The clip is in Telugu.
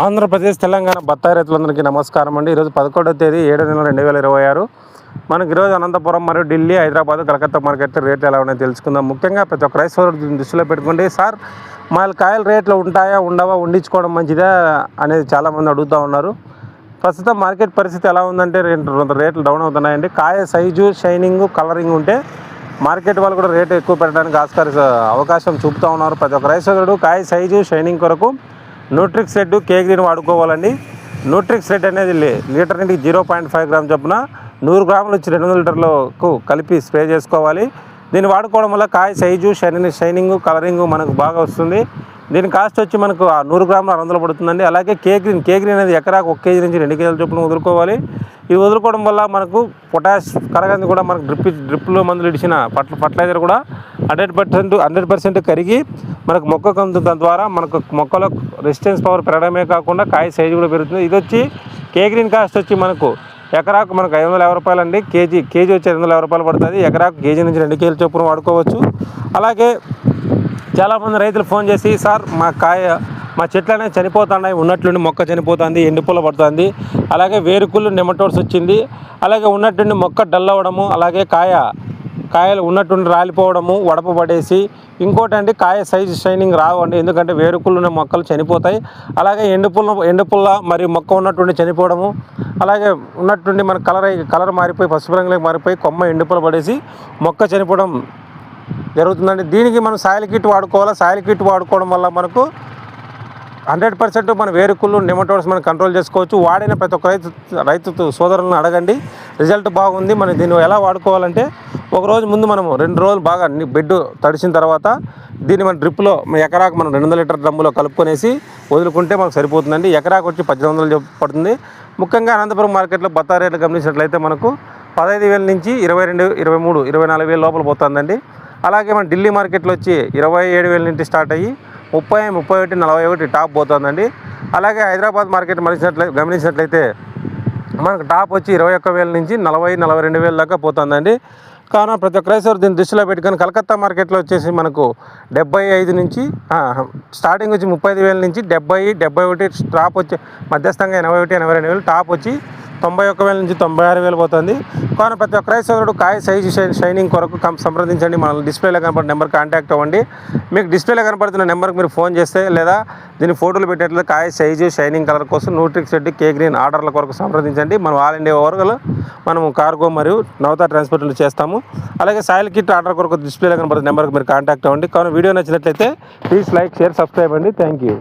ఆంధ్రప్రదేశ్ తెలంగాణ బత్తాయి రైతులందరికీ నమస్కారం అండి. ఈరోజు 11వ తేదీ 7వ నెల 2026. మనకి ఈరోజు అనంతపురం మరియు ఢిల్లీ, హైదరాబాద్, కలకత్తా మార్కెట్లో రేట్లు ఎలా ఉన్నాయో తెలుసుకుందాం. ముఖ్యంగా ప్రతి ఒక్క రైతు సోదరుడు దృష్టిలో పెట్టుకోండి. సార్ మా కాయల రేట్లు ఉంటాయా ఉండవా, ఉండించుకోవడం మంచిదా అనేది చాలామంది అడుగుతూ ఉన్నారు. ప్రస్తుతం మార్కెట్ పరిస్థితి ఎలా ఉందంటే రెండు రేట్లు డౌన్ అవుతున్నాయండి. కాయ సైజు, షైనింగ్, కలరింగ్ ఉంటే మార్కెట్ వాళ్ళు కూడా రేటు ఎక్కువ పెట్టడానికి అవకాశం చూపుతూ ఉన్నారు. ప్రతి ఒక్క రైతు సోదరుడు కాయ సైజు, షైనింగ్ కొరకు న్యూట్రిక్స్ రెడ్, కేగ్రీన్ వాడుకోవాలండి. న్యూట్రిక్స్ రెడ్ అనేది లీటర్ నీటికి 0.5 గ్రామ్ చొప్పున 100 గ్రాములు వచ్చి 200 లీటర్లకు కలిపి స్ప్రే చేసుకోవాలి. దీన్ని వాడుకోవడం వల్ల కాయ సైజు, షైనింగ్, కలరింగ్ మనకు బాగా వస్తుంది. దీని కాస్ట్ వచ్చి మనకు 100 గ్రాములు 600 పడుతుందండి. అలాగే కేగ్రీన్ అనేది ఎకరాకు 1 కేజీ నుంచి 2 కేజీల చొప్పున వదులుకోవాలి. ఇవి వదులుకోవడం వల్ల మనకు పొటాష్ కరగంది కూడా మనకు డ్రిప్లో మందులు ఇడిచిన ఫర్టిలైజర్ కూడా 100% కరిగి మనకు మొక్కకు దాని ద్వారా మనకు మొక్కలో రెసిస్టెన్స్ పవర్ పెరగడమే కాకుండా కాయ సైజు కూడా పెరుగుతుంది. ఇది వచ్చి కేగ్రీన్ కాస్ట్ వచ్చి మనకు ఎకరాకు మనకు 550 రూపాయలు అండి. కేజీ వచ్చి 550 రూపాయలు పడుతుంది. ఎకరాకు కేజీ నుంచి 2 కేజీల చొప్పున వాడుకోవచ్చు. అలాగే చాలామంది రైతులు ఫోన్ చేసి, సార్ మా చెట్లు అనేవి చనిపోతున్నాయి, ఉన్నట్లుండి మొక్క చనిపోతుంది, ఎండిపూల పడుతుంది, అలాగే వేరుకుళ్ళు నెమటోడ్స్ వచ్చింది, అలాగే ఉన్నట్టుండి మొక్క డల్ అవ్వడము, అలాగే కాయలు ఉన్నట్టుండి రాలిపోవడము, వడప పడేసి, ఇంకోటి అండి కాయ సైజు షైనింగ్ రావండి, ఎందుకంటే వేరుకుళ్ళు ఉన్న మొక్కలు చనిపోతాయి. అలాగే ఎండుపుల్ల మరియు మొక్క ఉన్నట్టుండి చనిపోవడము, అలాగే ఉన్నట్టుండి మన కలర్ మారిపోయి పసుపు రంగులోకి మారిపోయి కొమ్మ ఎండుపుల పడేసి మొక్క చనిపోవడం జరుగుతుందండి. దీనికి మనం సాయిల్ కిట్ వాడుకోవాలి. సాయిల్ కిట్ వాడుకోవడం వల్ల మనకు 100% మన వేరుకుళ్ళు, నెమటోడ్స్ మనం కంట్రోల్ చేసుకోవచ్చు. వాడిన ప్రతి ఒక్క రైతు సోదరులను అడగండి, రిజల్ట్ బాగుంది. మనం దీన్ని ఎలా వాడుకోవాలంటే, ఒకరోజు ముందు మనము 2 రోజులు బాగా బెడ్ తడిసిన తర్వాత దీన్ని మన డ్రిప్లో ఎకరాకు మనం 200 లీటర్ డ్రమ్ములో కలుపుకొనేసి వదులుకుంటే మనకు సరిపోతుందండి. ఎకరాకు వచ్చి 1800 పడుతుంది. ముఖ్యంగా అనంతపురం మార్కెట్లో బత్తాయి రేట్లు గమనించినట్లయితే మనకు 15,000 నుంచి 22, 23, 24,000 లోపల పోతుందండి. అలాగే మన ఢిల్లీ మార్కెట్లో వచ్చి 27,000 నుంచి స్టార్ట్ అయ్యి 30, 31, 41 టాప్ పోతుందండి. అలాగే హైదరాబాద్ మార్కెట్ గమనించినట్లయితే మనకు టాప్ వచ్చి 21,000 నుంచి 40, 42,000 దాకా పోతుందండి. కావున ప్రతి ఒక్క రైతు దీన్ని దృష్టిలో పెట్టుకొని కలకత్తా మార్కెట్లో వచ్చేసి మనకు 75 నుంచి స్టార్టింగ్ వచ్చి 35,000 నుంచి 70, 71 టాప్ వచ్చి మధ్యస్థంగా 81, 82,000 టాప్ వచ్చి 91,000 నుంచి 96,000 పోతుంది. కావున ప్రతి ఒక్క రైతు సోదరుడు కాయ సైజు షైనింగ్ కొరకు సంప్రదించండి. మన డిస్ప్లేలో కనపడే నెంబర్ కాంటాక్ట్ అవ్వండి. మీకు డిస్ప్లేలో కనపడుతున్న నెంబర్కి మీరు ఫోన్ చేస్తే లేదా దీని ఫోటోలు పెట్టేట్లు కాయ సైజు షైనింగ్ కలర్ కోసం న్యూట్రిక్స్ రెడ్, కేగ్రీన్ ఆర్డర్ల కొరకు సంప్రదించండి. మనం ఆల్ ఇండియా ఓవర్గా మనం కార్గో మరియు నవతా ట్రాన్స్పోర్ట్లు చేస్తాము. అలాగే సాయిల్ కిట్ ఆర్డర్ కొరకు డిస్ప్లేలో కనపడుతున్న నెంబర్కి మీరు కాంటాక్ట్ అవ్వండి. కావున వీడియో నచ్చినట్లయితే ప్లీజ్ లైక్, షేర్, సబ్స్క్రైబ్ అండి. Thank you.